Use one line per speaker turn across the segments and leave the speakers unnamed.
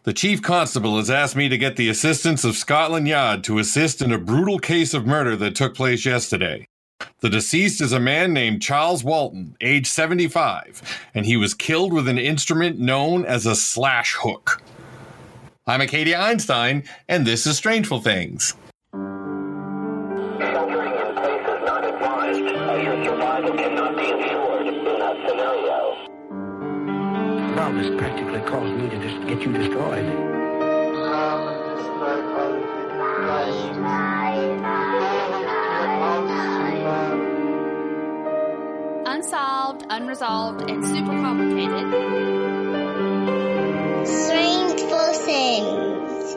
The chief constable has asked me to get the assistance of Scotland Yard to assist in a brutal case of murder that took place yesterday. The deceased is a man named Charles Walton, age 75, and he was killed with an instrument known as a slash hook. I'm Acadia Einstein, and this is Strangeful Things.
Sheltering in place is not advised, as your survival cannot be ensured in a scenario.
Love has practically caused me to just get you destroyed.
Unsolved, unresolved, and super complicated.
Strangeful Things.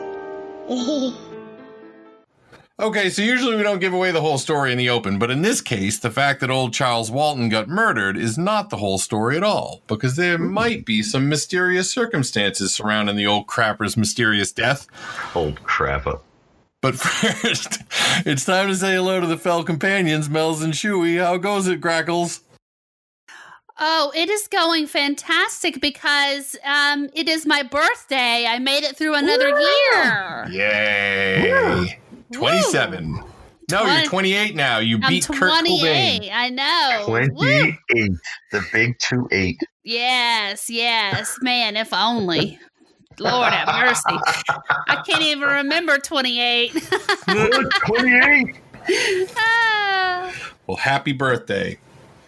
Okay, so usually we don't give away the whole story in the open, but in this case, the fact that old Charles Walton got murdered is not the whole story at all, because there might be some mysterious circumstances surrounding the old crapper's mysterious death.
Old crapper.
But first, it's time to say hello to the fell companions, Mells and Shooey. How goes it, Grackles?
Oh, it is going fantastic because it is my birthday. I made it through another year.
Yay. Woo. 27. Woo. No, you're 28 now. You beat Kurt Cobain.
I know.
28. Woo. The big 28.
Yes. Man, if only. Lord have mercy. I can't even remember 28.
28.
Well, happy birthday.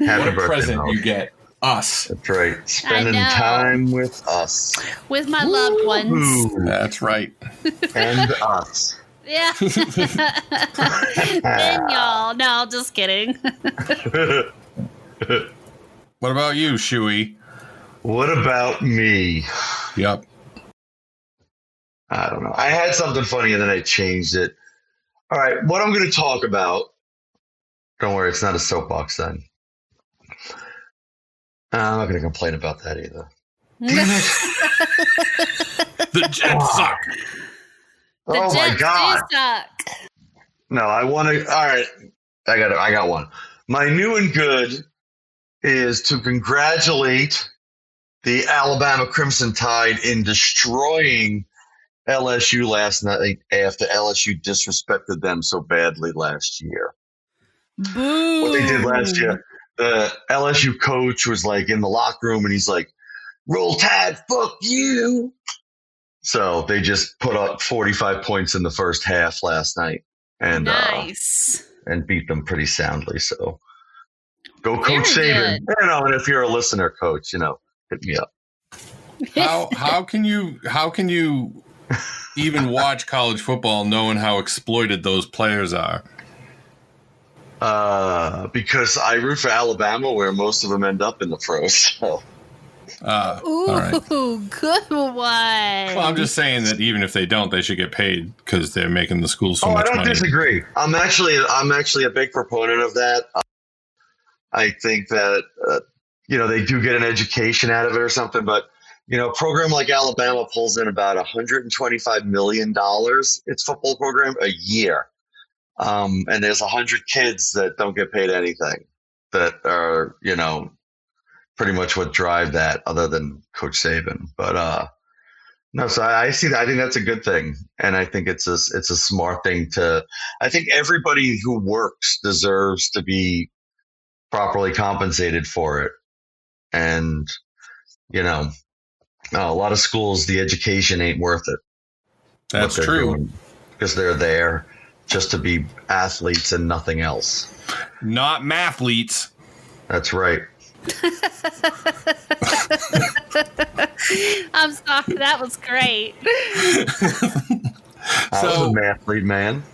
Happy
what a
birthday,
present
Mel.
you get. Us.
That's right. Spending time with us.
With my loved ones.
That's right.
And us.
Yeah. Then y'all. No, just kidding.
What about you, Shooey?
What about me?
Yep.
I don't know. I had something funny and then I changed it. All right. What I'm going to talk about. Don't worry. It's not a soapbox then. I'm not going to complain about that either. Damn it.
The Jets suck.
Oh my God.
Suck.
No, I want to. All right. I got one. My new and good is to congratulate the Alabama Crimson Tide in destroying LSU last night after LSU disrespected them so badly last year.
Boo.
What they did last year, the LSU coach was like in the locker room and he's like, "Roll Tide, fuck you." So they just put up 45 points in the first half last night and
nice.
And beat them pretty soundly. So go Coach
Very
Saban.
good.
And if you're a listener, Coach, hit me up.
How can you even watch college football knowing how exploited those players are?
Because I root for Alabama, where most of them end up in the pros. So.
Ooh,
all right.
Good one.
Well, I'm just saying that even if they don't, they should get paid because they're making the schools so much money.
I don't disagree. I'm actually a big proponent of that. I think that they do get an education out of it or something, but a program like Alabama pulls in about $125 million. Its football program a year. And there's 100 kids that don't get paid anything that are, pretty much what drive that other than Coach Saban. But, no, so I see that. I think that's a good thing. And I think it's a smart thing I think everybody who works deserves to be properly compensated for it. And, a lot of schools, the education ain't worth it.
That's true.
Because they're there just to be athletes and nothing else.
Not mathletes.
That's right.
I'm sorry. That was great.
I was a mathlete, man.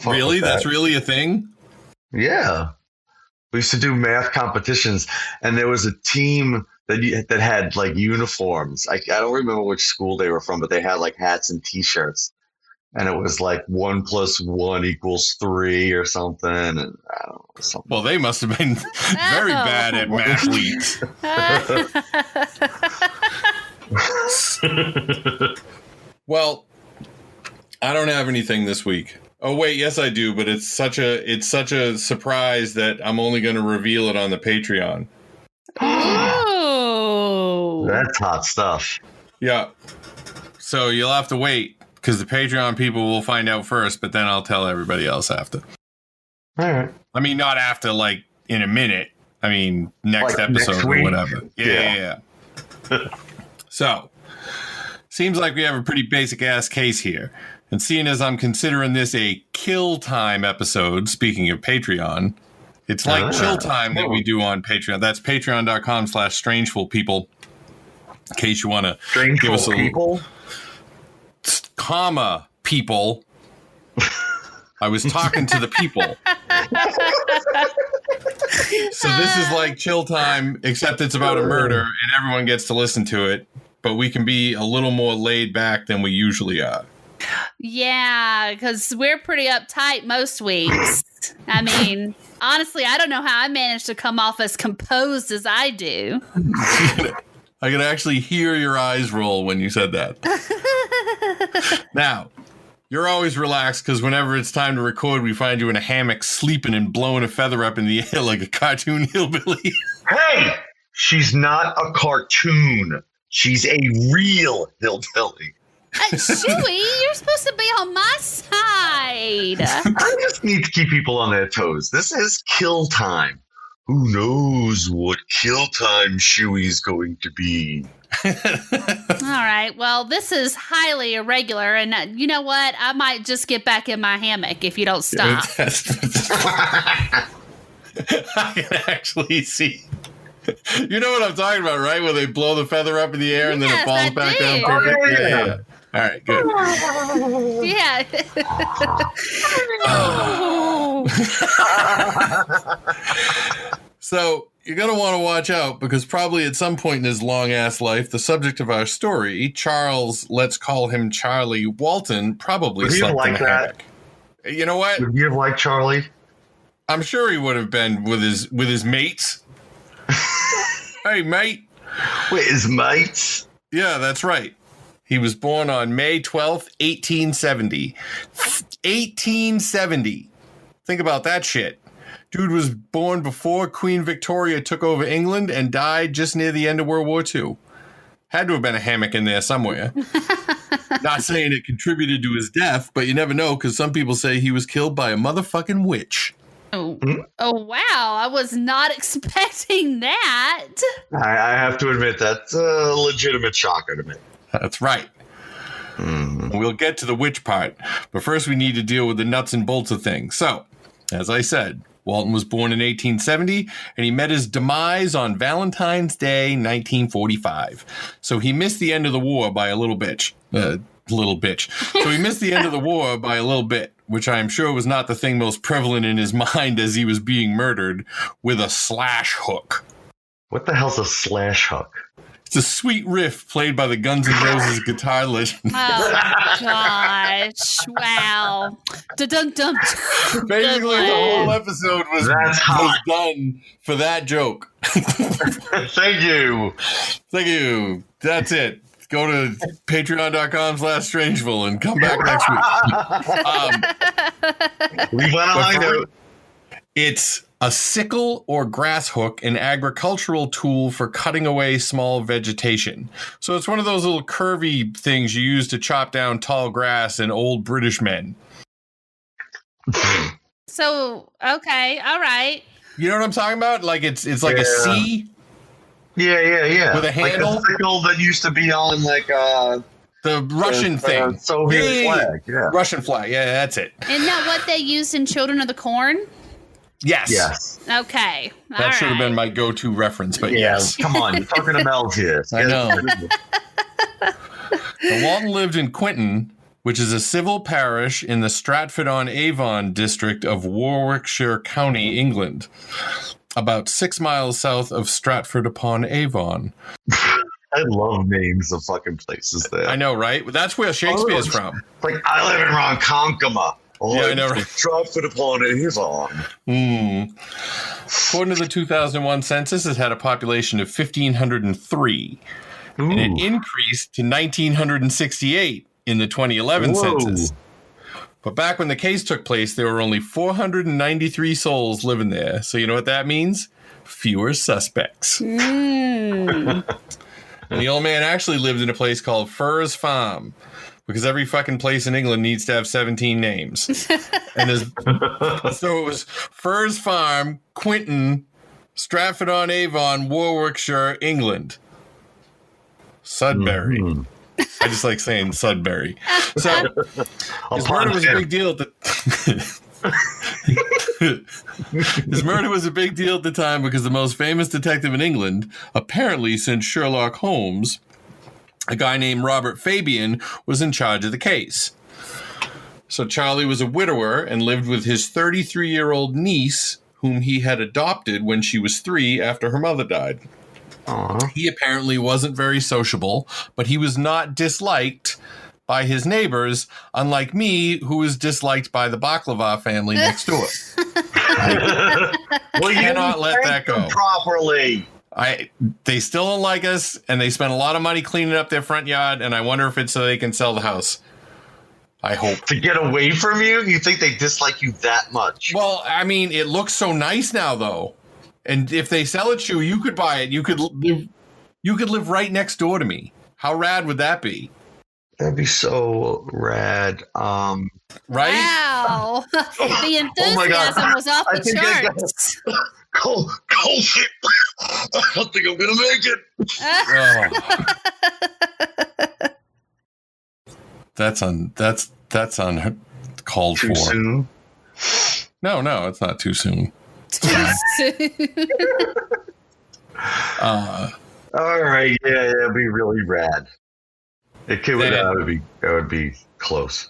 Really? That's really a thing?
Yeah. We used to do math competitions, and there was a team that had like uniforms. I don't remember which school they were from, but they had like hats and T-shirts. And it was like 1 + 1 = 3 or something. And I don't know, something.
Well, they must have been very bad at mathletes. Well, I don't have anything this week. Oh wait, yes I do, but it's such a surprise that I'm only going to reveal it on the Patreon.
Oh,
that's hot stuff.
Yeah. So you'll have to wait because the Patreon people will find out first, but then I'll tell everybody else after.
All right.
I mean, not after, like, in a minute. I mean, next
Like
episode
next
or
week?
whatever. Yeah. So, seems like we have a pretty basic-ass case here. And seeing as I'm considering this a kill time episode, speaking of Patreon, it's like chill time that we do on Patreon. That's patreon.com/strangeful people. In case you want to give us a
people.
Comma people. I was talking to the people. So this is like chill time, except it's about a murder and everyone gets to listen to it. But we can be a little more laid back than we usually are.
Yeah, because we're pretty uptight most weeks. I mean, honestly, I don't know how I managed to come off as composed as I do.
I could actually hear your eyes roll when you said that. Now, you're always relaxed because whenever it's time to record, we find you in a hammock sleeping and blowing a feather up in the air like a cartoon hillbilly.
Hey, she's not a cartoon. She's a real hillbilly.
Shooey, you're supposed to be on my side.
I just need to keep people on their toes. This is kill time. Who knows what kill time Shooey's going to be?
All right. Well, this is highly irregular, and you know what? I might just get back in my hammock if you don't stop.
I can actually see. You know what I'm talking about, right? Where they blow the feather up in the air and then it falls back down perfect.
Oh, yeah.
Yeah. All right, good.
Yeah.
So you're going to want to watch out because probably at some point in his long-ass life, the subject of our story, Charles, let's call him Charlie Walton, probably
Would he
slept
have
in
liked
a
that?
hammock. You know what?
Would you have liked Charlie?
I'm sure he would have been with his mates. Hey, mate.
Wait, his mates?
Yeah, that's right. He was born on May 12th, 1870. 1870. Think about that shit. Dude was born before Queen Victoria took over England and died just near the end of World War II. Had to have been a hammock in there somewhere. Not saying it contributed to his death, but you never know because some people say he was killed by a motherfucking witch.
Oh, wow. I was not expecting that.
I have to admit, that's a legitimate shocker to me.
That's right. We'll get to the witch part, but first we need to deal with the nuts and bolts of things. So, as I said, Walton was born in 1870, and he met his demise on Valentine's Day, 1945. So he missed the end of the war by a little bitch. So he missed the end of the war by a little bit, which I am sure was not the thing most prevalent in his mind as he was being murdered with a slash hook.
What the hell's a slash hook?
It's a sweet riff played by the Guns N' Roses guitar legend.
Oh, gosh. Wow. Dun-dun-dun.
Basically, the whole episode was done for that joke.
Thank you.
Thank you. That's it. Go to patreon.com/strangeful and come back next week.
We went on a high note.
It's a sickle or grass hook, an agricultural tool for cutting away small vegetation. So it's one of those little curvy things you use to chop down tall grass in old British men.
So, okay. All right.
You know what I'm talking about? Like it's like a C.
Yeah.
With a handle?
Like a sickle that used to be on like
the Russian thing.
Soviet flag. Yeah.
Russian flag. Yeah, that's it.
Isn't that what they used in Children of the Corn?
Yes.
Okay.
That should have been my go-to reference, but yes.
Come on, you're talking to Mells here.
I know. Now, Walton lived in Quinton, which is a civil parish in the Stratford-on-Avon district of Warwickshire County, England, about 6 miles south of Stratford-upon-Avon.
I love names of fucking places there.
I know, right? That's where Shakespeare's from.
Like, I live in Ronkonkoma.
Yeah, I know, right?
Stratford-upon-Avon.
According to the 2001 census, it had a population of 1,503. And it increased to 1,968 in the 2011 census. But back when the case took place, there were only 493 souls living there. So you know what that means? Fewer suspects. Now, And the old man actually lived in a place called Furze Farm, because every fucking place in England needs to have 17 names. And so it was Furze Farm, Quinton, Stratford-on-Avon, Warwickshire, England. Sudbury.
Mm-hmm.
I just like saying Sudbury. So his murder was a big deal at the his murder was a big deal at the time because the most famous detective in England, apparently since Sherlock Holmes, a guy named Robert Fabian, was in charge of the case. So Charlie was a widower and lived with his 33-year-old niece, whom he had adopted when she was 3 after her mother died.
Aww.
He apparently wasn't very sociable, but he was not disliked by his neighbors, unlike me, who was disliked by the Baklava family next door.
Well, you
cannot let that go.
Properly.
They still don't like us, and they spend a lot of money cleaning up their front yard, and I wonder if it's so they can sell the house. I hope.
To get away from you? You think they dislike you that much?
Well, I mean, it looks so nice now, though. And if they sell it to you, you could buy it. You could live right next door to me. How rad would that be?
That'd be so rad.
Right?
Wow. The enthusiasm was off the charts.
Call shit. I don't think I'm gonna make it.
Oh. That's uncalled
Too
for.
soon?
No, it's not too soon.
Too soon.
All right, yeah, it'd be really rad. That would be close.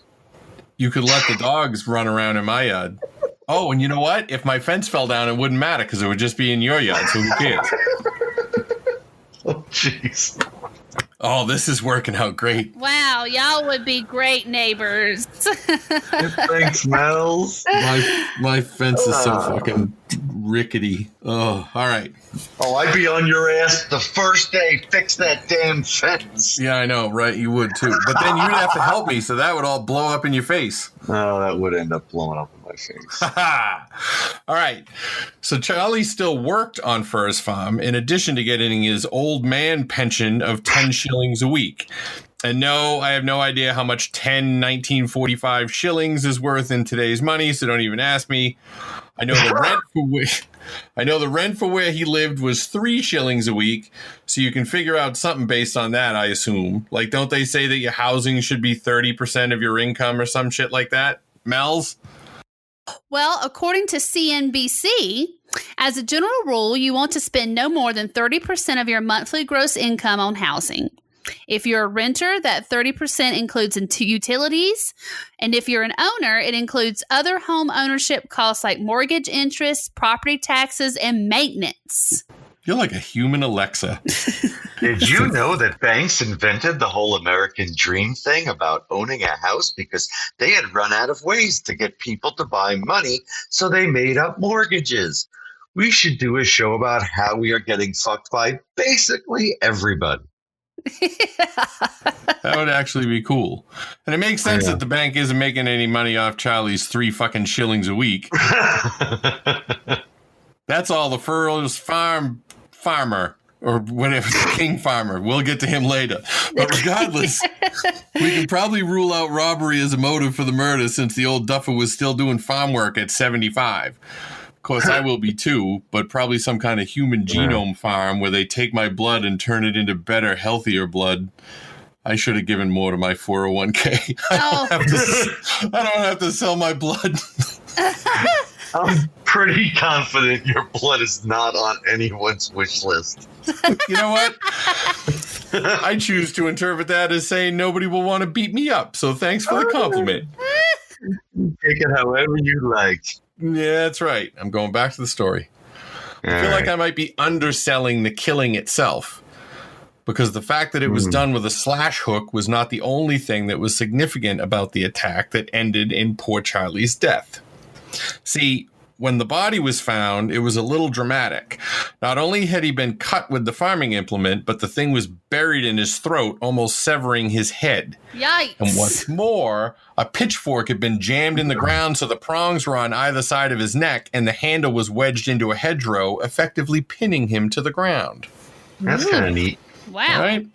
You could let the dogs run around in my yard. Oh, and you know what? If my fence fell down, it wouldn't matter because it would just be in your yard, so who cares?
Oh, jeez.
Oh, this is working out great.
Wow, y'all would be great neighbors.
Thanks, Mells.
My fence is so fucking rickety. Oh, all right.
Oh, I'd be on your ass the first day. Fix that damn fence.
Yeah, I know, right? You would too. But then you'd have to help me, so that would all blow up in your face.
Oh, that would end up blowing up in my face.
All right. So Charlie still worked on Furze Farm in addition to getting his old man pension of 10 shillings a week. And no, I have no idea how much 1945 shillings is worth in today's money, so don't even ask me. I know the rent for where he lived was 3 shillings a week, so you can figure out something based on that, I assume. Like, don't they say that your housing should be 30% of your income or some shit like that? Mells?
Well, according to CNBC, as a general rule, you want to spend no more than 30% of your monthly gross income on housing. If you're a renter, that 30% includes utilities. And if you're an owner, it includes other home ownership costs like mortgage interest, property taxes, and maintenance.
You're like a human Alexa.
Did you know that banks invented the whole American dream thing about owning a house because they had run out of ways to get people to buy money, so they made up mortgages? We should do a show about how we are getting fucked by basically everybody.
That would actually be cool. And it makes sense that the bank isn't making any money off Charlie's 3 fucking shillings a week. That's all the Furze farmer, or whatever, the king farmer. We'll get to him later. But regardless, we can probably rule out robbery as a motive for the murder since the old duffer was still doing farm work at 75. Of course, I will be too, but probably some kind of human genome farm where they take my blood and turn it into better, healthier blood. I should have given more to my 401k. I don't have to sell my blood.
I'm pretty confident your blood is not on anyone's wish list.
You know what? I choose to interpret that as saying nobody will want to beat me up. So thanks for the compliment.
Take it however you like.
Yeah, that's right. I'm going back to the story. I feel like I might be underselling the killing itself, because the fact that it was done with a slash hook was not the only thing that was significant about the attack that ended in poor Charlie's death. See, when the body was found, it was a little dramatic. Not only had he been cut with the farming implement, but the thing was buried in his throat, almost severing his head.
Yikes.
And what's more, a pitchfork had been jammed in the ground so the prongs were on either side of his neck, and the handle was wedged into a hedgerow, effectively pinning him to the ground.
That's kind of neat.
Wow.
All right.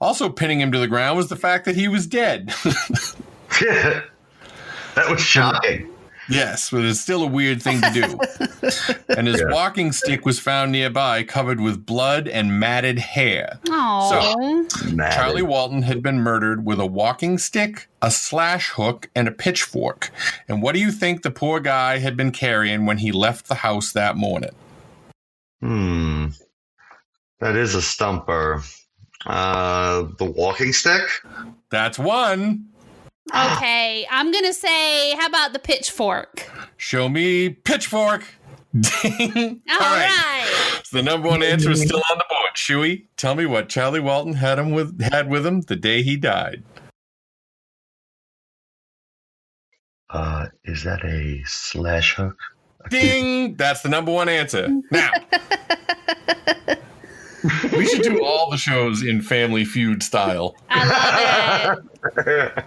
Also pinning him to the ground was the fact that he was dead.
That was shocking.
Yes, but it's still a weird thing to do. And his walking stick was found nearby, covered with blood and matted hair.
Oh.
So, Charlie Walton had been murdered with a walking stick, a slash hook, and a pitchfork. And what do you think the poor guy had been carrying when he left the house that morning?
That is a stumper. The walking stick?
That's one.
Okay, I'm going to say, how about the pitchfork?
Show me pitchfork. Ding.
All right.
So the number one answer is still on the board. Shooey, tell me what Charlie Walton had with him the day he died.
Is that a slash hook?
Ding! That's the number one answer. Now, we should do all the shows in Family Feud style.
I love it.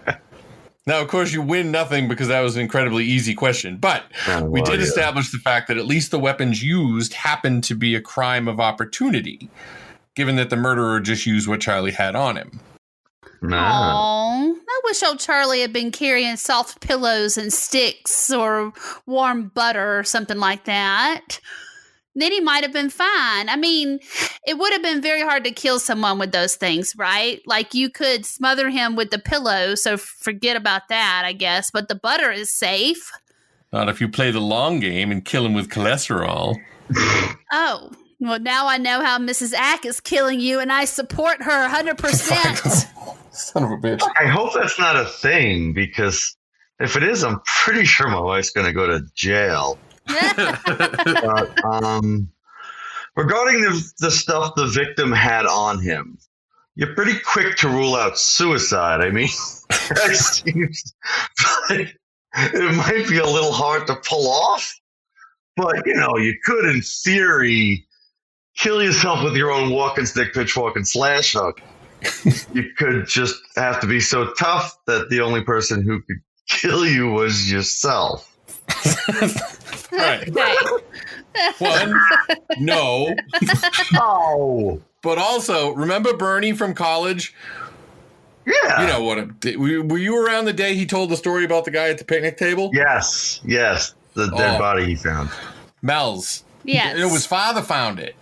Now, of course, you win nothing because that was an incredibly easy question. But we did establish the fact that at least the weapons used happened to be a crime of opportunity, given that the murderer just used what Charlie had on him.
Oh, I wish old Charlie had been carrying soft pillows and sticks or warm butter or something like that. Then he might have been fine. I mean, it would have been very hard to kill someone with those things, right? Like you could smother him with the pillow, so forget about that, I guess. But the butter is safe.
Not if you play the long game and kill him with cholesterol.
Oh, well, now I know how Mrs. Ack is killing you, and I support her 100%.
Son of a bitch.
I hope that's not a thing, because if it is, I'm pretty sure my wife's going to go to jail. But, regarding the stuff the victim had on him, you're pretty quick to rule out suicide. I mean, that seems like it might be a little hard to pull off, but you could, in theory, kill yourself with your own walking stick, pitchfork, and slash hook. You could just have to be so tough that the only person who could kill you was yourself.
Right. One, no.
Oh.
But also, remember Bernie from college?
Yeah.
You know what? Were you around the day he told the story about the guy at the picnic table?
Yes. The dead body he found.
Mells.
Yes.
His father found it.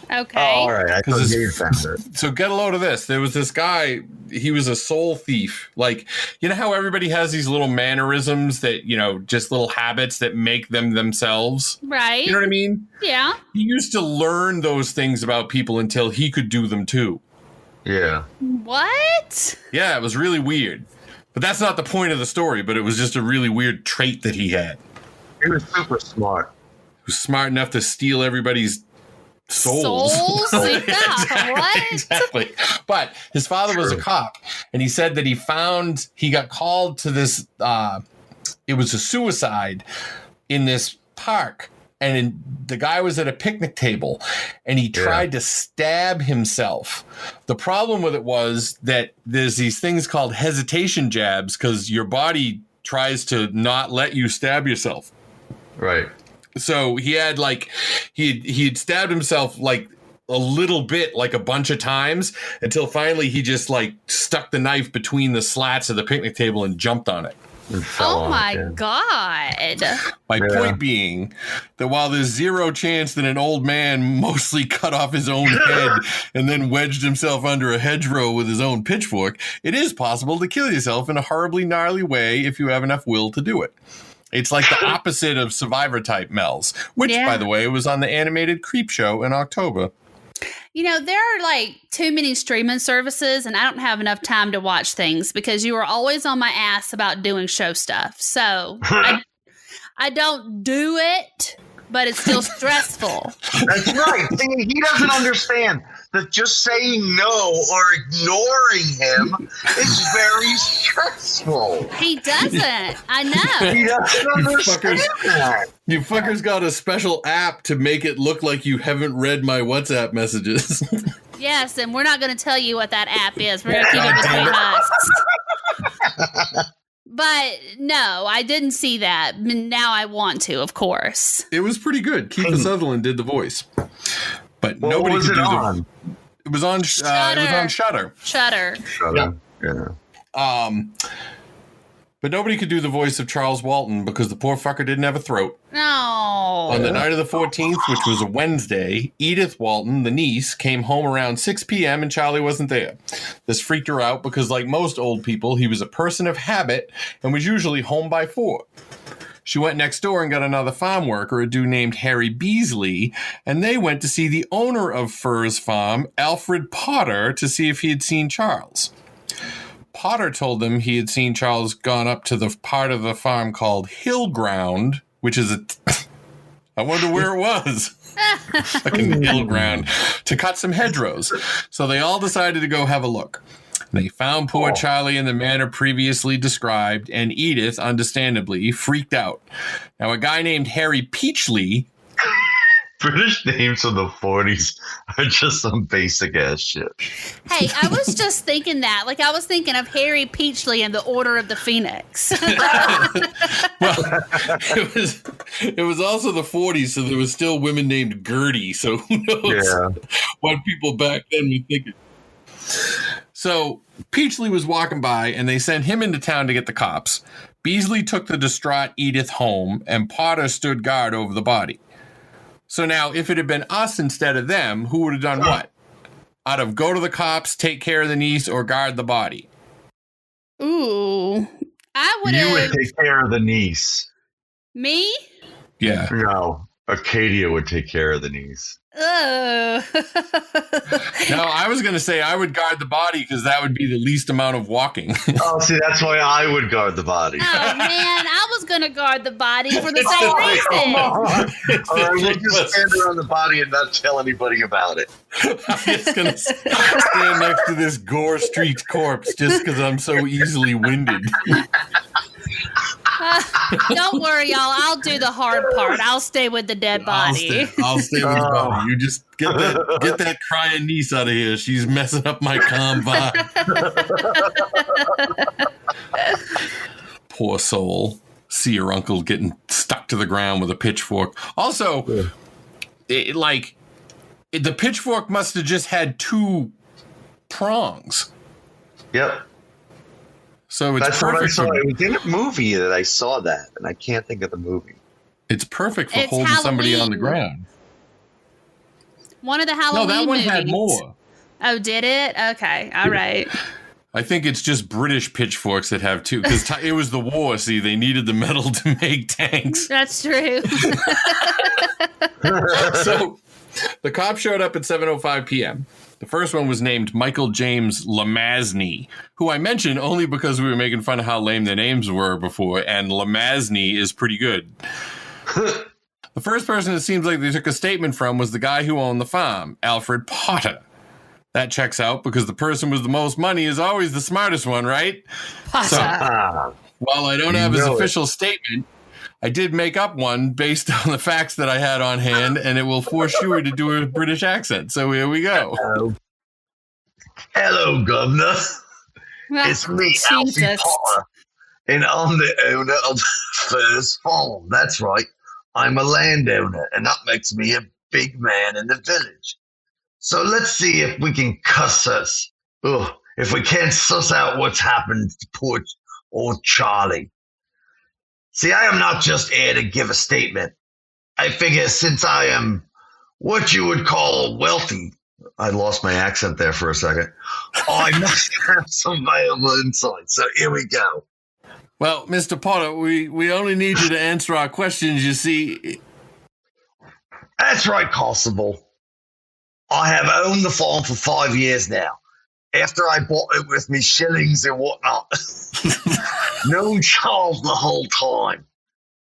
Okay.
Oh, all right. I thought he found it.
So get a load of this. There was this guy. He was a soul thief. Like, you know how everybody has these little mannerisms that, just little habits that make them themselves?
Right.
You know what I mean?
Yeah.
He used to learn those things about people until he could do them too.
Yeah.
What?
Yeah, it was really weird. But that's not the point of the story, but it was just a really weird trait that he had.
He was super smart.
He was smart enough to steal everybody's souls.
Yeah, what?
Exactly. But his father was a cop, and he said that he got called to this, it was a suicide in this park, and the guy was at a picnic table, and he tried to stab himself. The problem with it was that there's these things called hesitation jabs, because your body tries to not let you stab yourself.
Right.
So he had he'd stabbed himself like a little bit, like a bunch of times, until finally he just stuck the knife between the slats of the picnic table and jumped on it.
Oh my God.
My point being that while there's zero chance that an old man mostly cut off his own head and then wedged himself under a hedgerow with his own pitchfork, it is possible to kill yourself in a horribly gnarly way if you have enough will to do it. It's like the opposite of Survivor type Mells, which, by the way, was on the animated Creep Show in October.
There are too many streaming services, and I don't have enough time to watch things because you are always on my ass about doing show stuff. So I don't do it, but it's still stressful.
That's right. He doesn't understand that just saying no or ignoring him is very stressful.
He doesn't. I know.
He doesn't understand that.
You fuckers got a special app to make it look like you haven't read my WhatsApp messages.
Yes, and we're not going to tell you what that app is. We're going to keep it between us. But no, I didn't see that. Now I want to, of course.
It was pretty good. Kiefer Sutherland did the voice. But
What
nobody
was
could
it
do
on?
It was on Shudder.
Shudder.
Yeah.
But nobody could do the voice of Charles Walton because the poor fucker didn't have a throat.
No.
On the night of the 14th, which was a Wednesday, Edith Walton, the niece, came home around 6 p.m. and Charlie wasn't there. This freaked her out because, like most old people, he was a person of habit and was usually home by 4. She went next door and got another farm worker, a dude named Harry Beasley, and they went to see the owner of Fur's farm, Alfred Potter, to see if he had seen Charles. Potter told them he had seen Charles gone up to the part of the farm called Hill Ground, which is I wonder where it was. Fucking hill ground, to cut some hedgerows. So they all decided to go have a look. They found poor Charlie in the manner previously described, and Edith, understandably, freaked out. Now, a guy named Harry Peachley...
British names from the 40s are just some basic ass shit.
Hey, I was just thinking that. Like, I was thinking of Harry Peachley and the Order of the Phoenix.
Well, it was also the 40s, so there was still women named Gertie, so who knows what people back then were thinking. So Peachley was walking by, and they sent him into town to get the cops. Beasley took the distraught Edith home, and Potter stood guard over the body. So now, if it had been us instead of them, who would have done what? Out of go to the cops, take care of the niece, or guard the body?
Ooh. I would have...
You would take care of the niece.
Me?
Yeah.
No. Acadia would take care of the niece.
Ugh.
No, I was going to say I would guard the body because that would be the least amount of walking.
Oh, see, that's why I would guard the body.
Oh, man, I was going to guard the body for the same reason.
All right, we'll just stand around the body and not tell anybody about it.
I'm just going to stand next to this gore-streaked corpse just because I'm so easily winded.
Don't worry, y'all. I'll do the hard part. I'll stay with the dead body.
I'll stay with the body. You just get that crying niece out of here. She's messing up my calm vibe. Poor soul. See her uncle getting stuck to the ground with a pitchfork. Also, the pitchfork must have just had 2 prongs.
Yep.
So it's
That's
perfect.
what I saw. It was in a movie that I saw that, and I can't think of the movie.
It's perfect for
It's
holding somebody on the ground.
One of the Halloween
No, that one
movies.
had more.
Oh, did it? Okay. All right.
I think it's just British pitchforks that have 2, because it was the war. See, they needed the metal to make tanks.
That's true.
So the cops showed up at 7:05 p.m. The first one was named Michael James Lamasny, who I mentioned only because we were making fun of how lame their names were before, and Lamasny is pretty good. The first person it seems like they took a statement from was the guy who owned the farm, Alfred Potter. That checks out because the person with the most money is always the smartest one, right?
Potter.
So, while I don't have his official statement, I did make up one based on the facts that I had on hand, and it will force Shooey to do a British accent. So here we go.
Hello, Governor.
Well,
It's me,
Jesus.
Alfie Potter, and I'm the owner of Fur's farm. That's right. I'm a landowner, and that makes me a big man in the village. So let's see if we can if we can't suss out what's happened to poor old Charlie. See, I am not just here to give a statement. I figure since I am what you would call wealthy, I lost my accent there for a second, I must have some valuable insight. So here we go.
Well, Mr. Potter, we only need you to answer our questions, you see.
That's right, Constable. I have owned the farm for 5 years now. After I bought it with me shillings and whatnot. Known Charles the whole time.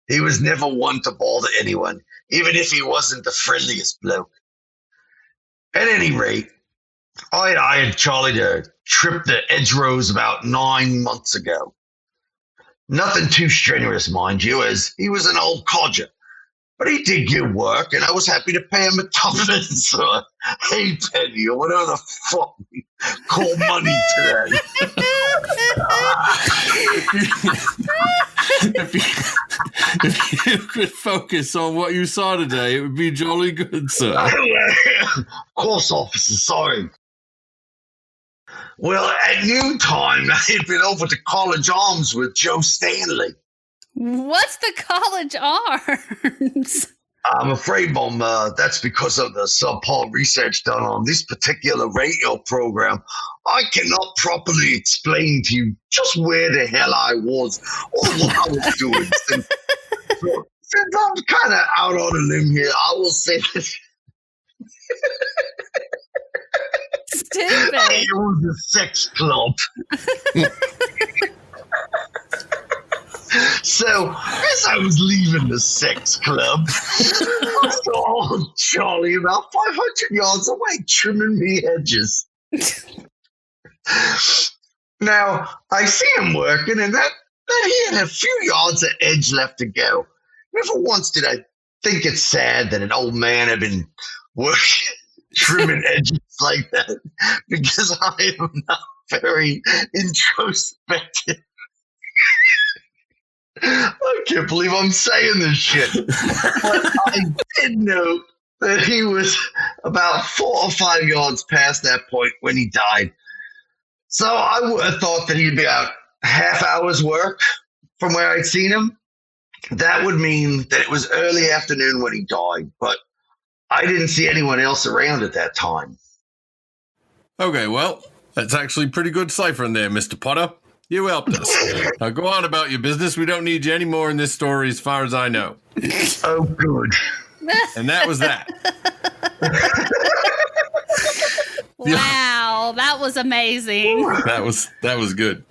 He was never one to bother anyone, even if he wasn't the friendliest bloke. At any rate, I hired Charlie to trip the hedgerows about 9 months ago. Nothing too strenuous, mind you, as he was an old codger. But he did good work, and I was happy to pay him a tuppence or a halfpenny or whatever the fuck we call money today.
If you could focus on what you saw today, it would be jolly good, sir.
Of course, officer, sorry. Well, at noontime, I had been over to College Arms with Joe Stanley.
What's the College Arms?
I'm afraid, Mom, that's because of the subpar research done on this particular radio program. I cannot properly explain to you just where the hell I was or what I was doing. Since I'm kind of out on a limb here, I will say that
Stupid.
it was a sex club. So, as I was leaving the sex club, I saw old Charlie about 500 yards away trimming me hedges. Now, I see him working, and that he had a few yards of edge left to go. Never once did I think it sad that an old man had been working, trimming edges like that, because I am not very introspective. I can't believe I'm saying this shit. But I did note that he was about 4 or 5 yards past that point when he died. So I would have thought that he'd be out half hour's work from where I'd seen him. That would mean that it was early afternoon when he died, but I didn't see anyone else around at that time.
Okay, well, that's actually pretty good ciphering there, Mr. Potter. You helped us. Now go on about your business. We don't need you anymore in this story as far as I know.
Oh, good.
And that was that.
Wow, that was amazing.
That was good.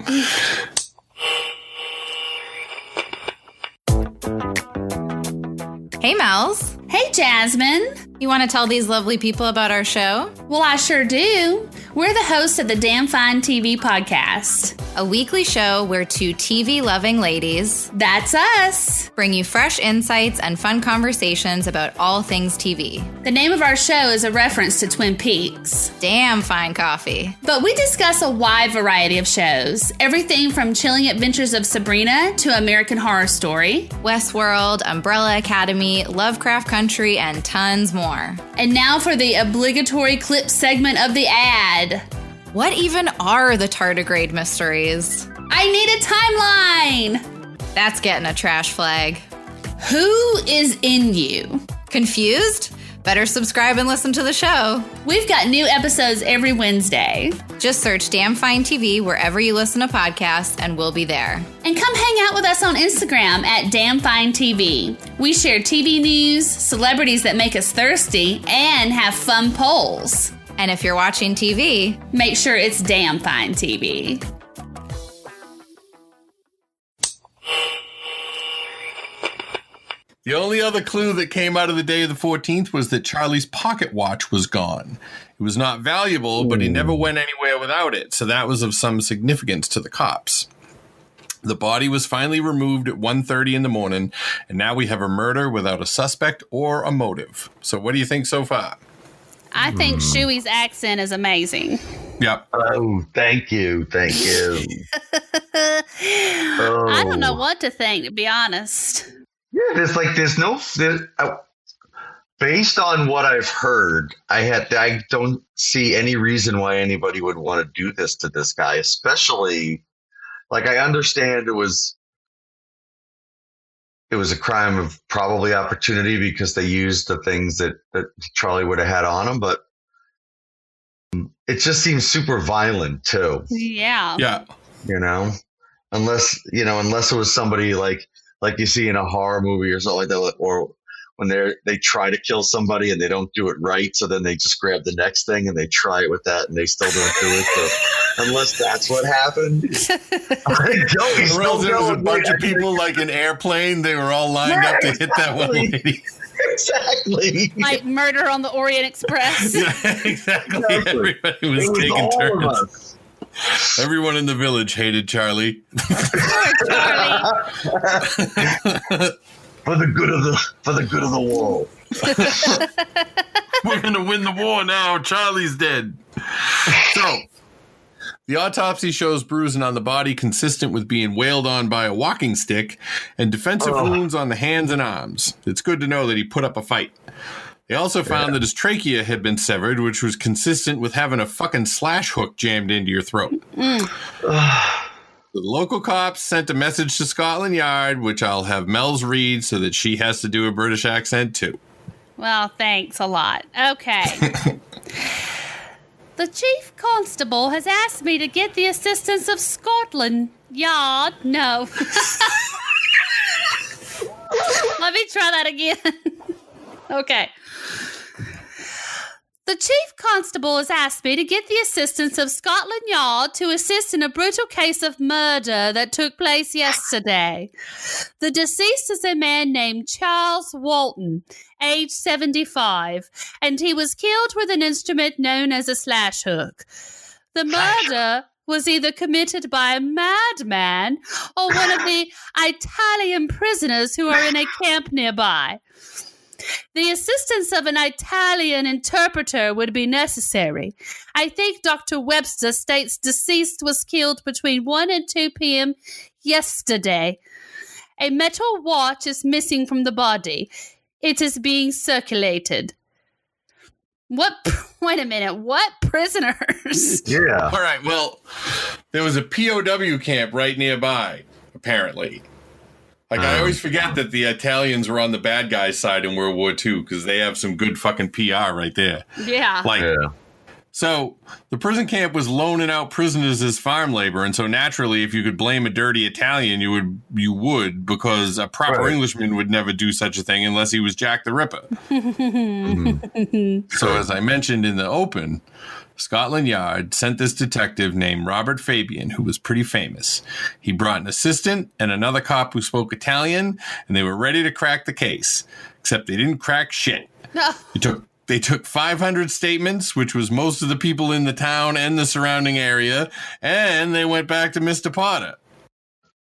Hey, Mells.
Hey, Jasmine.
You want to tell these lovely people about our show?
Well, I sure do. We're the hosts of the Damn Fine TV podcast.
A weekly show where two TV-loving ladies,
That's us.
bring you fresh insights and fun conversations about all things TV.
The name of our show is a reference to Twin Peaks.
Damn fine coffee.
But we discuss a wide variety of shows. Everything from Chilling Adventures of Sabrina to American Horror Story.
Westworld, Umbrella Academy, Lovecraft Country, and tons more.
And now for the obligatory clip segment of the ad.
What even are the tardigrade mysteries?
I need a timeline.
That's getting a trash flag.
Who is in you?
Confused? Better subscribe and listen to the show.
We've got new episodes every Wednesday.
Just search Damn Fine TV wherever you listen to podcasts, and we'll be there.
And come hang out with us on Instagram at Damn Fine TV. We share TV news, celebrities that make us thirsty, and have fun polls.
And if you're watching TV,
Make sure it's Damn Fine TV.
The only other clue that came out of the day of the 14th was that Charlie's pocket watch was gone. It was not valuable, but he never went anywhere without it, so that was of some significance to the cops. The body was finally removed at 1:30 in the morning, and now we have a murder without a suspect or a motive. So what do you think so far?
I think Shooey's accent is amazing.
Yep.
Oh, thank you. Thank you.
I don't know what to think, to be honest.
Yeah, based on what I've heard, I don't see any reason why anybody would want to do this to this guy, especially, like, I understand it was a crime of probably opportunity because they used the things that Charlie would have had on him, but it just seems super violent too.
Yeah.
Yeah.
Unless it was somebody like you see in a horror movie or something like that, or when they try to kill somebody and they don't do it right, so then they just grab the next thing and they try it with that and they still don't do it. So unless that's what happened,
Or else there was a bunch of people like an airplane. They were all lined up to hit that one lady.
Exactly.
Like Murder on the Orient Express.
Yeah, exactly. Everybody was taking turns. Everyone in the village hated Charlie.
Poor Charlie.
For the good of the world.
We're gonna win the war now. Charlie's dead. So, the autopsy shows bruising on the body consistent with being wailed on by a walking stick and defensive wounds on the hands and arms. It's good to know that he put up a fight. They also found that his trachea had been severed, which was consistent with having a fucking slash hook jammed into your throat. The local cops sent a message to Scotland Yard, which I'll have Mells read so that she has to do a British accent too.
Well, thanks a lot. Okay. The chief constable has asked me to get the assistance of Scotland Yard. No. Let me try that again. Okay. The chief constable has asked me to get the assistance of Scotland Yard to assist in a brutal case of murder that took place yesterday. The deceased is a man named Charles Walton, age 75, and he was killed with an instrument known as a slash hook. The murder was either committed by a madman or one of the Italian prisoners who are in a camp nearby. The assistance of an Italian interpreter would be necessary. I think Dr. Webster states deceased was killed between 1 and 2 p.m. yesterday. A metal watch is missing from the body. It is being circulated. What? Wait a minute. What prisoners?
Yeah.
All right, well, there was a POW camp right nearby, apparently. Like, I always forget that the Italians were on the bad guys' side in World War II because they have some good fucking PR right there.
Yeah.
So the prison camp was loaning out prisoners as farm labor, and so naturally, if you could blame a dirty Italian, you would, because a proper Englishman would never do such a thing unless he was Jack the Ripper. So as I mentioned in the open, Scotland Yard sent this detective named Robert Fabian, who was pretty famous. He brought an assistant and another cop who spoke Italian, and they were ready to crack the case, except they didn't crack shit. They took 500 statements, which was most of the people in the town and the surrounding area, and they went back to Mr. Potter.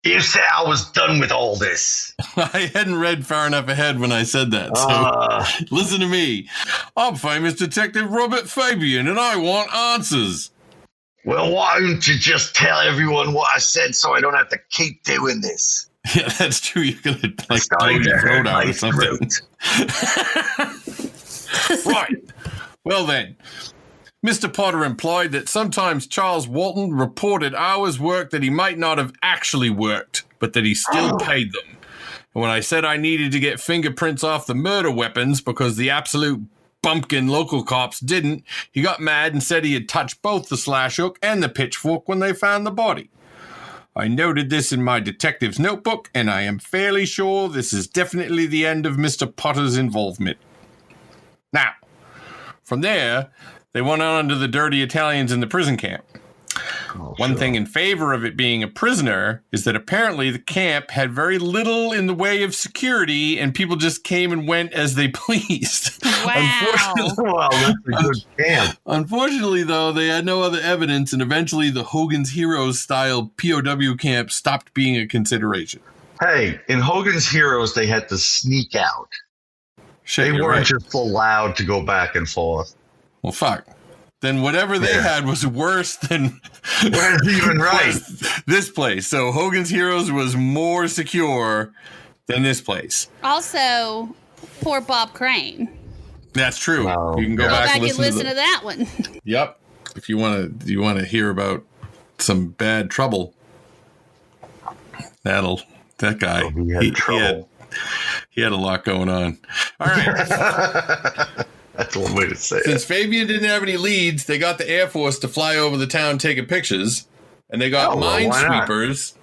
You said I was done with all this.
I hadn't read far enough ahead when I said that, so listen to me. I'm famous Detective Robert Fabian, and I want answers.
Well, why don't you just tell everyone what I said so I don't have to keep doing this?
Yeah, that's true. You're going to blow your throat out or something. Right. Well then, Mr. Potter implied that sometimes Charles Walton reported hours worked that he might not have actually worked, but that he still paid them. And when I said I needed to get fingerprints off the murder weapons because the absolute bumpkin local cops didn't, he got mad and said he had touched both the slash hook and the pitchfork when they found the body. I noted this in my detective's notebook, and I am fairly sure this is definitely the end of Mr. Potter's involvement. Now, from there, they went on to the dirty Italians in the prison camp. One thing in favor of it being a prisoner is that apparently the camp had very little in the way of security, and people just came and went as they pleased.
Wow.
Well, that's a good camp.
Unfortunately, though, they had no other evidence, and eventually the Hogan's Heroes-style POW camp stopped being a consideration.
Hey, in Hogan's Heroes, they had to sneak out. They weren't just allowed to go back and forth.
Well, fuck. Then whatever they had was worse than
even right.
This place. So Hogan's Heroes was more secure than this place.
Also, poor Bob Crane.
That's true.
Wow.
You can go back and listen
to that one.
Yep. If you want to hear about some bad trouble, that guy.
Oh, he had trouble.
He had a lot going on. All right.
That's one way to say it.
Since Fabian didn't have any leads, they got the Air Force to fly over the town taking pictures, and they got minesweepers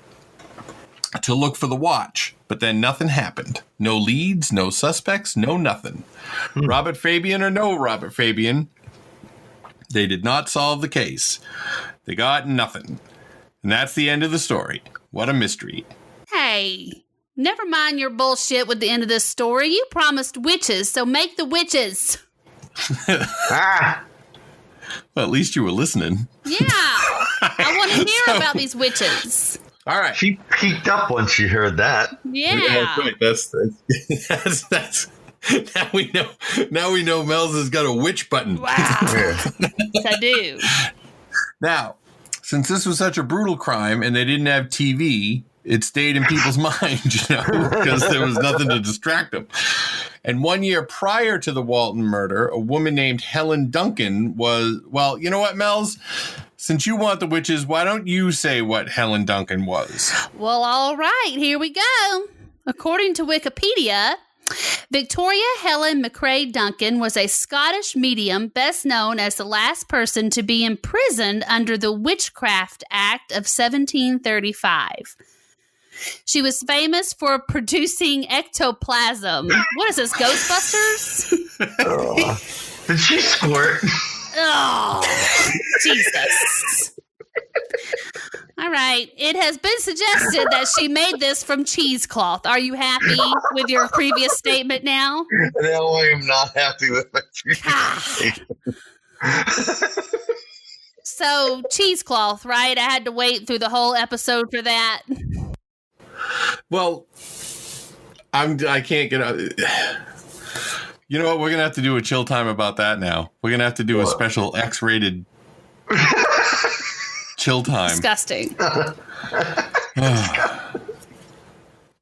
to look for the watch. But then nothing happened. No leads, no suspects, no nothing. Robert Fabian or no Robert Fabian, they did not solve the case. They got nothing. And that's the end of the story. What a mystery.
Hey, never mind your bullshit with the end of this story. You promised witches, so make the witches.
Well, at least you were listening.
Yeah. I want to hear about these witches.
All right.
She peeked up when she heard that.
Yeah.
That's now we know Mells has got a witch button.
Wow. Yes, I do.
Now, since this was such a brutal crime and they didn't have TV, it stayed in people's minds, because there was nothing to distract them. And 1 year prior to the Walton murder, a woman named Helen Duncan was, well, you know what, Mells? Since you want the witches, why don't you say what Helen Duncan was?
Well, all right, here we go. According to Wikipedia, Victoria Helen McCrae Duncan was a Scottish medium best known as the last person to be imprisoned under the Witchcraft Act of 1735. She was famous for producing ectoplasm. What is this, Ghostbusters?
Did she squirt?
Oh, Jesus. All right. It has been suggested that she made this from cheesecloth. Are you happy with your previous statement now?
No, I am not happy with my previous statement.
So, cheesecloth, right? I had to wait through the whole episode for that.
Well, I can't get out. You know what? We're going to have to do a chill time about that now. We're going to have to do a special X-rated chill time.
Disgusting.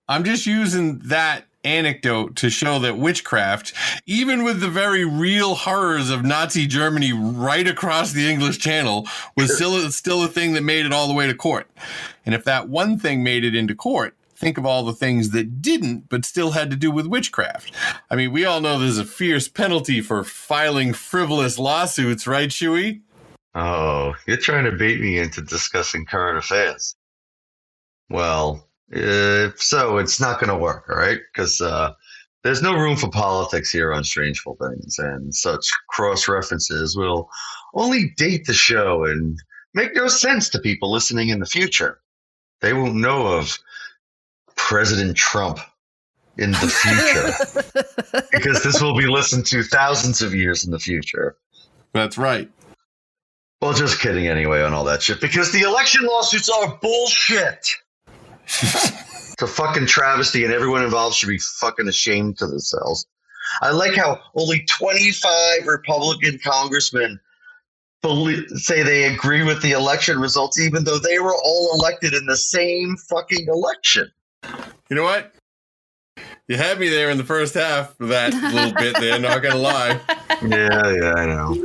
I'm just using that anecdote to show that witchcraft, even with the very real horrors of Nazi Germany right across the English Channel, was still a thing that made it all the way to court. And if that one thing made it into court, think of all the things that didn't, but still had to do with witchcraft. I mean, we all know there's a fierce penalty for filing frivolous lawsuits, right, Shooey?
Oh, you're trying to bait me into discussing current affairs. Well, if so, it's not going to work, all right? Because there's no room for politics here on Strangeful Things, and such cross-references will only date the show and make no sense to people listening in the future. They won't know of President Trump in the future because this will be listened to thousands of years in the future.
That's right.
Well, just kidding anyway on all that shit because the election lawsuits are bullshit. It's a fucking travesty and everyone involved should be fucking ashamed to themselves. I like how only 25 Republican congressmen say they agree with the election results even though they were all elected in the same fucking election.
You know what? You had me there in the first half of that little bit there, not gonna lie.
Yeah, I know.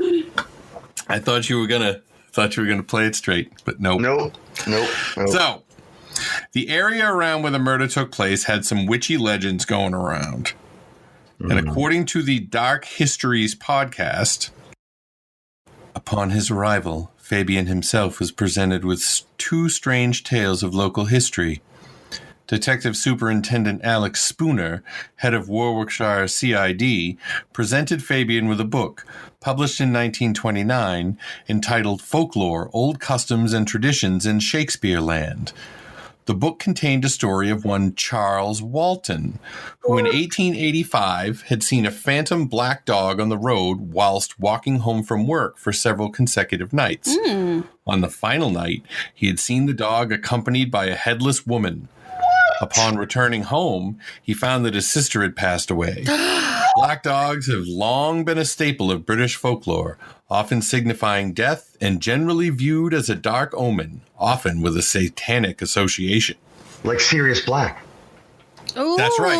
I thought you were gonna play it straight, but nope.
Nope.
So, the area around where the murder took place had some witchy legends going around. And according to the Dark Histories podcast, upon his arrival, Fabian himself was presented with two strange tales of local history. Detective Superintendent Alex Spooner, head of Warwickshire CID, presented Fabian with a book, published in 1929, entitled Folklore, Old Customs and Traditions in Shakespeare Land. The book contained a story of one Charles Walton, who in 1885 had seen a phantom black dog on the road whilst walking home from work for several consecutive nights. On the final night, he had seen the dog accompanied by a headless woman. Upon returning home, he found that his sister had passed away. Black dogs have long been a staple of British folklore, often signifying death and generally viewed as a dark omen, often with a satanic association.
Like Sirius Black.
Ooh,
That's right.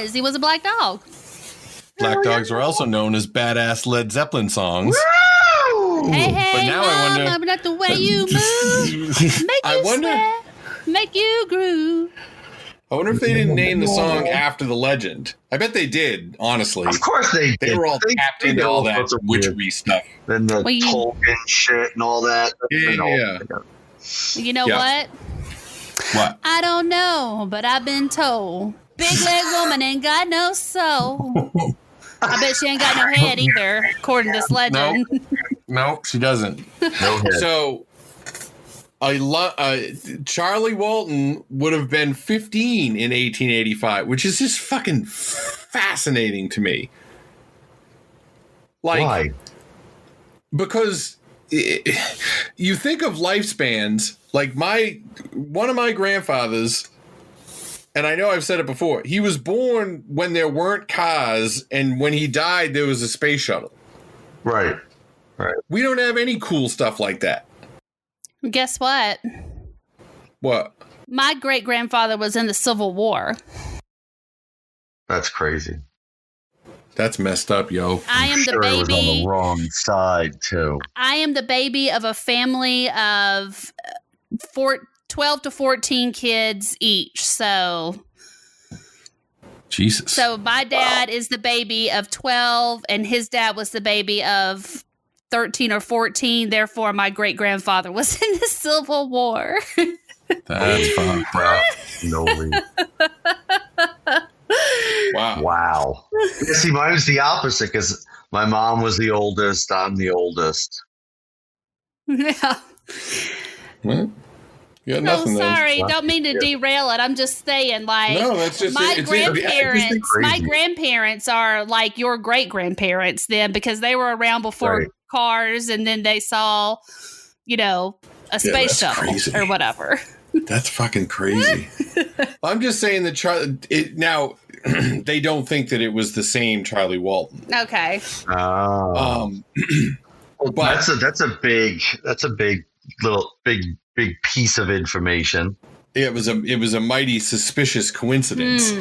He was a black dog.
Black dogs are also known as badass Led Zeppelin songs.
Hey,
But now I wonder-
I'm not the way you move. Make you sweat. Make you groove.
I wonder if they didn't name the song after the legend. I bet they did, honestly.
Of course they did.
They were all tapped into all that witchery stuff.
Then the Tolkien shit and all that.
Yeah.
You know what?
What?
I don't know, but I've been told. Big leg woman ain't got no soul. I bet she ain't got no head either, according to this legend.
Nope, she doesn't.
No head.
So, Charlie Walton would have been 15 in 1885, which is just fucking fascinating to me. Like,
why?
Because you think of lifespans, like one of my grandfathers, and I know I've said it before, he was born when there weren't cars, and when he died, there was a space shuttle.
Right.
We don't have any cool stuff like that.
Guess what?
What?
My great-grandfather was in the Civil War.
That's crazy.
That's messed up, yo.
I am the
Sure, it was on
baby.
the wrong side too.
I am the baby of a family of 12 to 14 kids each. So
Jesus.
So my dad is the baby of 12, and his dad was the baby of 13 or 14. Therefore, my great-grandfather was in the Civil War.
That's fucked up.
No reason.
Wow.
Wow. Yeah, see, mine was the opposite because my mom was the oldest. I'm the oldest.
Yeah.
Well, you got
Oh,
nothing then.
sorry. Don't mean to derail it. I'm just saying, like,
No, that's just
my
it's
grandparents. My
crazy.
grandparents are like your great grandparents then, because they were around before
Right.
cars, and then they saw, a space
that's
shuttle
crazy.
or whatever.
That's fucking crazy. I'm just saying that now they don't think that it was the same Charlie Walton.
Okay.
Oh.
But
That's a big piece of information.
it was a mighty suspicious coincidence.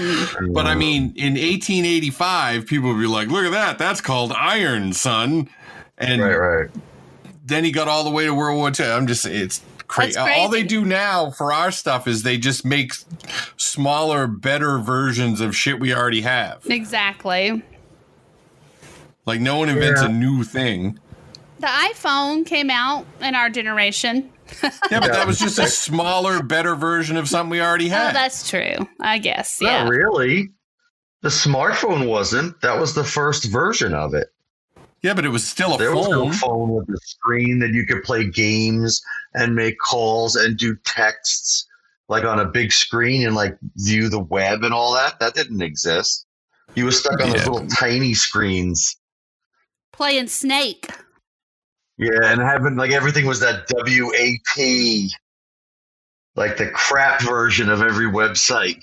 But I mean, in 1885, people would be like, "Look at that! That's called iron, son." And
Right.
then he got all the way to World War II. I'm just saying, it's crazy.
That's crazy.
All they do now for our stuff is they just make smaller, better versions of shit we already have.
Exactly.
Like no one invents
Yeah.
a new thing.
The iPhone came out in our generation.
Yeah, but that was just a smaller, better version of something we already
Oh,
had.
that's true. I guess. Yeah.
Not really. The smartphone wasn't. That was the first version of it.
Yeah, but it was still a
There was no
phone.
phone with a screen that you could play games and make calls and do texts like on a big screen and like view the web and all that. That didn't exist. You were stuck on those
Yeah.
little tiny screens.
Playing Snake.
Yeah, and having like everything was that WAP, like the crap version of every website.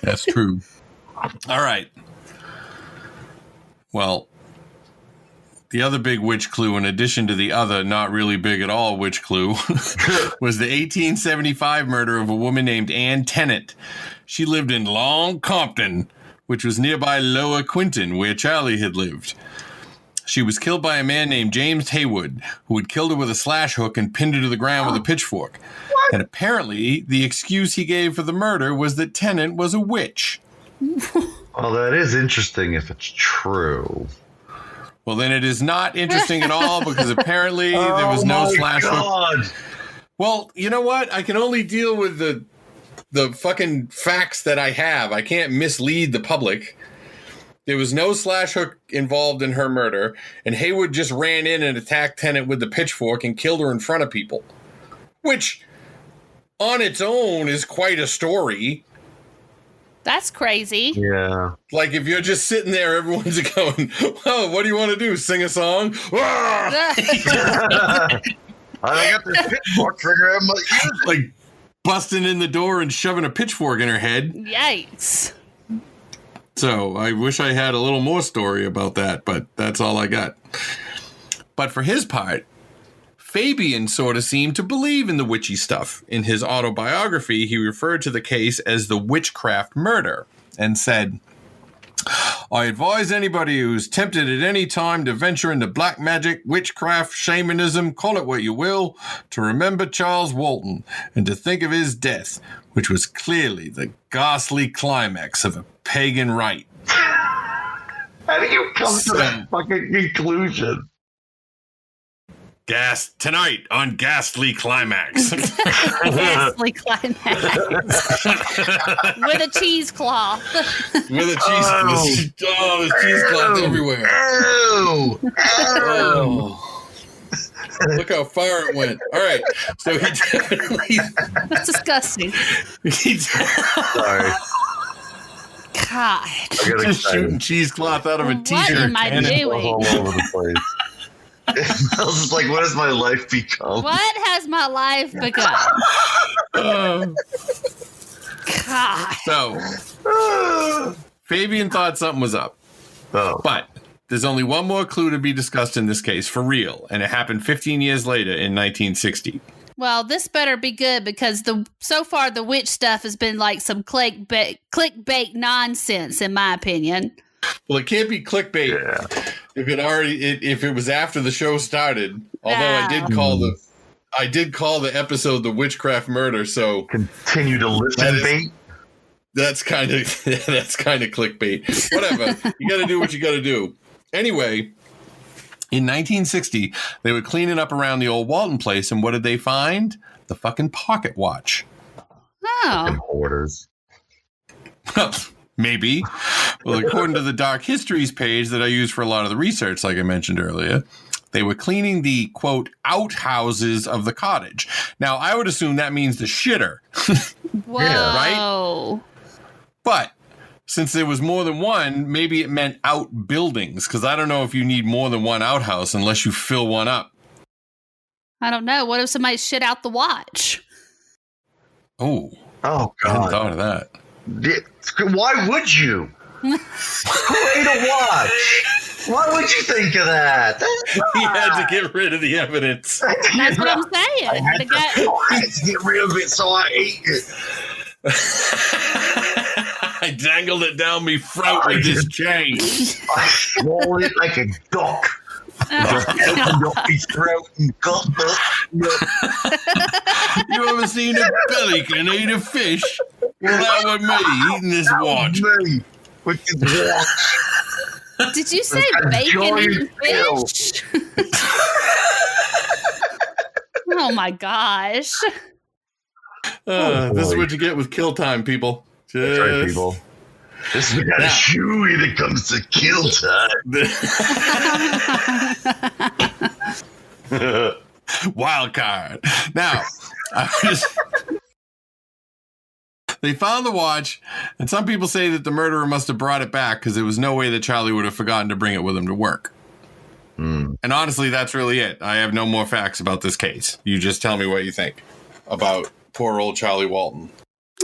That's true. All right. Well, the other big witch clue, in addition to the other not really big at all witch clue, was the 1875 murder of a woman named Ann Tennant. She lived in Long Compton, which was nearby Lower Quinton, where Charlie had lived. She was killed by a man named James Haywood, who had killed her with a slash hook and pinned her to the ground with a pitchfork. And apparently, the excuse he gave for the murder was that Tennant was a witch.
Well, that is interesting if it's true.
Well, then it is not interesting at all because apparently there was no slash hook.
God.
Well, you know what? I can only deal with the fucking facts that I have. I can't mislead the public. There was no slash hook involved in her murder, and Haywood just ran in and attacked Tennant with the pitchfork and killed her in front of people. Which, on its own, is quite a story.
That's crazy.
Yeah.
Like, if you're just sitting there, everyone's going, "Oh, what do you want to do? Sing a song?" Ah!
I got this pitchfork trigger. I'm
Like, busting in the door and shoving a pitchfork in her head.
Yikes.
So I wish I had a little more story about that, but that's all I got. But for his part, Fabian sort of seemed to believe in the witchy stuff. In his autobiography, he referred to the case as the Witchcraft Murder and said, "I advise anybody who's tempted at any time to venture into black magic, witchcraft, shamanism, call it what you will, to remember Charles Walton and to think of his death, which was clearly the ghastly climax of a pagan rite."
How do you come to that fucking conclusion?
Tonight on Ghastly Climax.
Ghastly climax. With a cheesecloth.
With a cheese. Oh, there's cheesecloth everywhere.
Oh,
Oh. Look how far it went. All right. So he definitely.
That's disgusting.
sorry.
God.
I got
Just
excited.
shooting cheesecloth out of a
What
t-shirt.
am I
cannon.
doing?
All over the place. I was just like, what has my life become?
What has my life become?
Oh.
God.
So Fabian thought something was up.
Oh.
But there's only one more clue to be discussed in this case, for real, and it happened 15 years later in 1960.
Well, this better be good because so far the witch stuff has been like some clickbait nonsense, in my opinion.
Well, it can't be clickbait if it was after the show started. Although I did call the episode the Witchcraft Murder, so
continue to listen bait.
That's kind of clickbait. Whatever. You got to do what you got to do. Anyway, in 1960, they were cleaning up around the old Walton place, and what did they find? The fucking pocket watch.
Fucking hoarders.
Maybe. Well, according to the Dark Histories page that I use for a lot of the research, like I mentioned earlier, they were cleaning the, quote, outhouses of the cottage. Now, I would assume that means the shitter.
Whoa.
Right? But since there was more than one, maybe it meant outbuildings, because I don't know if you need more than one outhouse unless you fill one up.
I don't know. What if somebody shit out the watch?
Oh,
God. I hadn't thought of that.
Why would you? Who ate a watch? Why would you think of that?
He had to get rid of the evidence.
That's what I'm saying.
I had to get rid of it, so I ate it.
I dangled it down me throat with this chain.
I swallowed it like a duck. Just opened up his throat and got
You ever seen a pelican eat a fish? Well, that was me eating this watch.
Me with this watch.
Did you say bacon and fish? Oh my gosh.
This is what you get with kill time, people.
That's right, people. This is the kind of Shooey that comes to kill time.
Wild card. Now, they found the watch, and some people say that the murderer must have brought it back because there was no way that Charlie would have forgotten to bring it with him to work. And honestly, that's really it. I have no more facts about this case. You just tell me what you think about poor old Charlie Walton.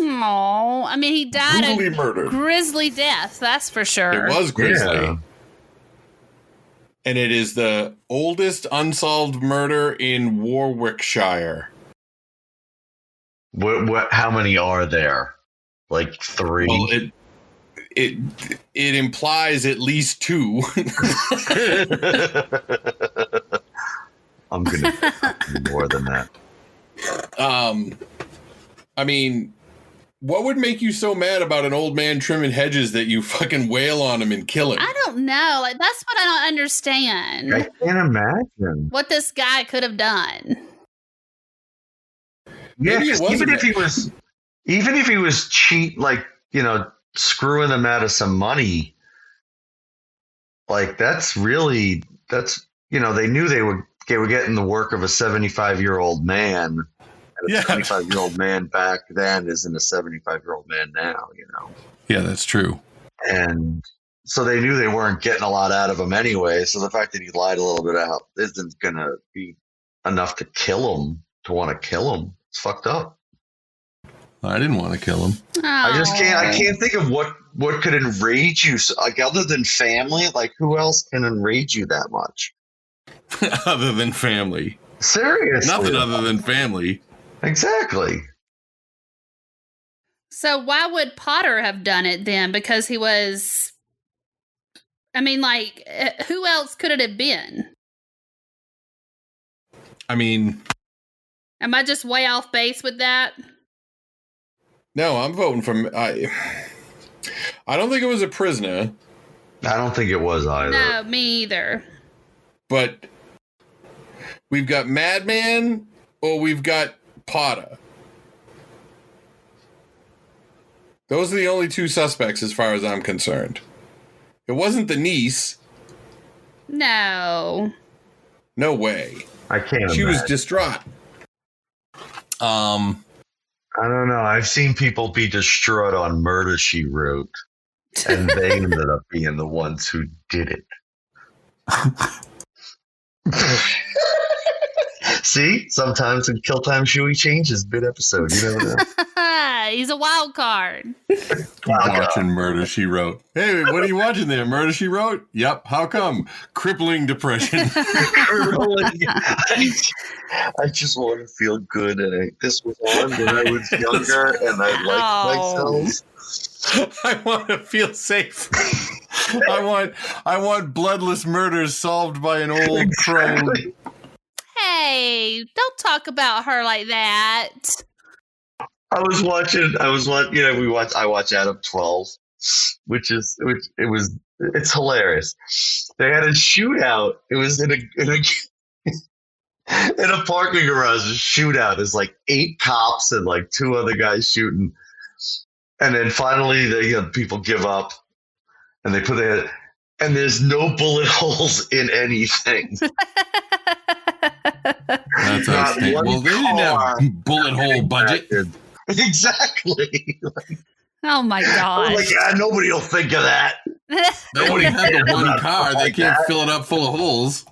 Oh, I mean, he died
brutally
a
murdered.
Grisly death, that's for sure.
It was grisly.
Yeah.
And it is the oldest unsolved murder in Warwickshire.
What? How many are there? Like 3?
Well, it implies at least 2.
I'm gonna do more than that.
I mean, what would make you so mad about an old man trimming hedges that you fucking wail on him and kill him?
I don't know. Like, that's what I don't understand.
I can't imagine
what this guy could have done.
Yeah, even if he was cheat, like, you know, screwing them out of some money, like that's you know, they knew they were getting the work of a 75-year-old man. And a 75-year-old man back then isn't a 75-year-old man now, you know.
Yeah, that's true.
And so they knew they weren't getting a lot out of him anyway. So the fact that he lied a little bit out isn't going to be enough to kill him, to want to kill him. It's fucked up.
I didn't want to kill him.
I can't think of what could enrage you. So, like, other than family, like, who else can enrage you that much?
Other than family.
Seriously.
Nothing other than family.
Exactly.
So why would Potter have done it then? Because he was, I mean, like, who else could it have been?
I mean,
am I just way off base with that?
No, I'm voting for. I don't think it was a prisoner.
I don't think it was either.
No, me either.
But we've got Madman or we've got Potter. Those are the only 2 suspects as far as I'm concerned. It wasn't the niece.
No.
No way.
I can't
She
imagine.
was distraught.
I don't know. I've seen people be distraught on Murder, She Wrote, and they ended up being the ones who did it. See? Sometimes in Kill Time Shooey changes mid-episode. You never know.
He's a wild card.
Watching Murder, She Wrote. Hey, what are you watching there? Murder, She Wrote? Yep. How come? Crippling depression.
I just want to feel good, and this was on when I was younger, and I liked myself.
I want to feel safe. I want bloodless murders solved by an old crone.
Hey, don't talk about her like that.
I watch Adam 12, it's hilarious. They had a shootout. It was in a parking garage. A shootout. There's like 8 cops and like 2 other guys shooting, and then finally people give up, and they put their and there's no bullet holes in anything.
That's outstanding. Well, they didn't have bullet hole budget.
Exactly.
Oh my god!
Like nobody will think of that.
They only had the one car. They can't fill it up full of holes.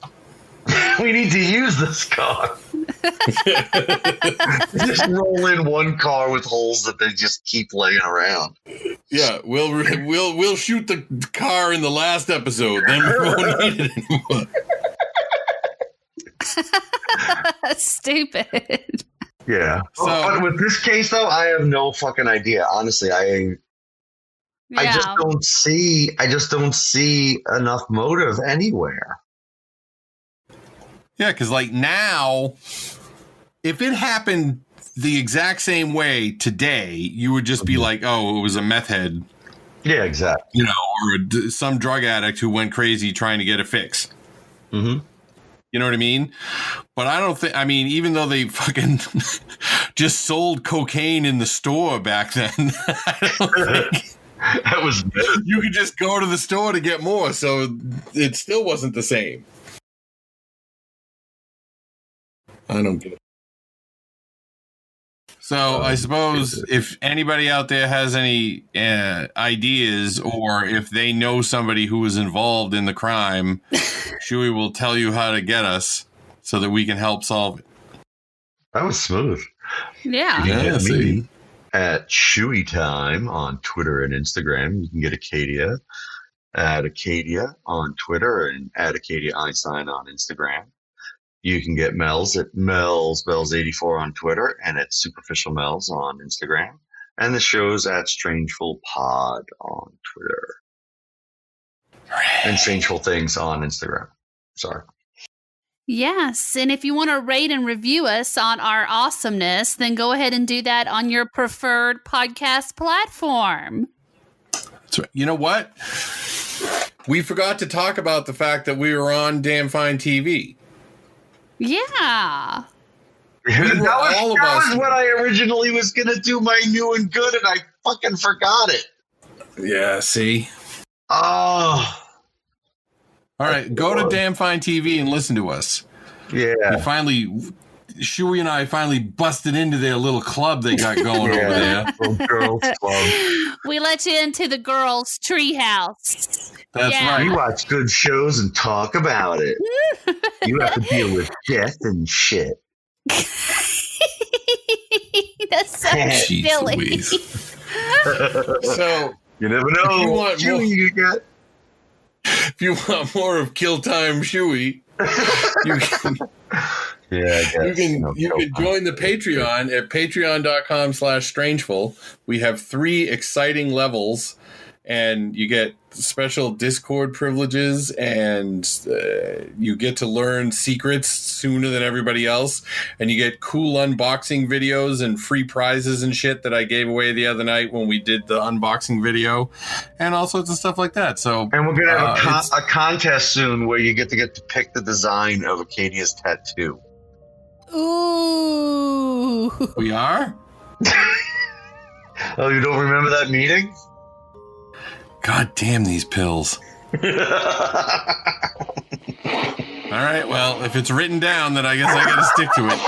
We need to use this car. Just roll in one car with holes that they just keep laying around.
Yeah, we'll shoot the car in the last episode. Then we won't need it anymore.
Stupid.
Yeah. But with this case, though, I have no fucking idea. Honestly, I just don't see enough motive anywhere.
Yeah, because like now, if it happened the exact same way today, you would just be like, "Oh, it was a meth head."
Yeah, exactly.
You know, or some drug addict who went crazy trying to get a fix. Mm-hmm. You know what I mean? But I don't think, I mean, even though they fucking just sold cocaine in the store back then, I don't think
that was good.
You could just go to the store to get more. So it still wasn't the same. I don't get it. So I suppose if anybody out there has any ideas, or if they know somebody who was involved in the crime, Shooey will tell you how to get us so that we can help solve it.
That was smooth.
Yeah.
You can get me at Shooey Time on Twitter and Instagram. You can get Acadia at Acadia on Twitter and at Acadia Einstein on Instagram. You can get Mells at Mells84 on Twitter and at Superficial Mells on Instagram. And the show's at Strangeful Pod on Twitter. And Strangeful Things on Instagram. Sorry.
Yes. And if you want to rate and review us on our awesomeness, then go ahead and do that on your preferred podcast platform.
So, you know what? We forgot to talk about the fact that we were on Damn Fine TV.
Yeah.
That
was what I originally was going to do, my new and good, and I fucking forgot it.
Yeah, see?
Oh.
All right, go to Damn Fine TV and listen to us.
Yeah.
Shooey and I finally busted into their little club they got going over there.
Little girls club.
We let you into the girls' treehouse.
That's right.
We watch good shows and talk about it. You have to deal with death and shit.
That's so silly.
So
you never know.
If you want more of Kill Time Shooey, you can.
Yeah,
you can join the Patreon at patreon.com/strangeful. We have 3 exciting levels, and you get special Discord privileges, and you get to learn secrets sooner than everybody else, and you get cool unboxing videos and free prizes and shit that I gave away the other night when we did the unboxing video, and all sorts of stuff like that. So,
and we're gonna have a contest soon where you get to pick the design of Acadia's tattoo.
Ooh.
We are?
Oh, you don't remember that meeting?
God damn these pills. All right, well, if it's written down, then I guess I got to stick to it.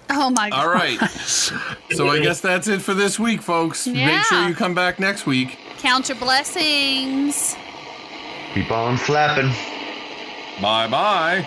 Oh, my God.
All right. So I guess that's it for this week, folks.
Yeah.
Make sure you come back next week.
Count your blessings.
Keep on flapping.
Bye-bye.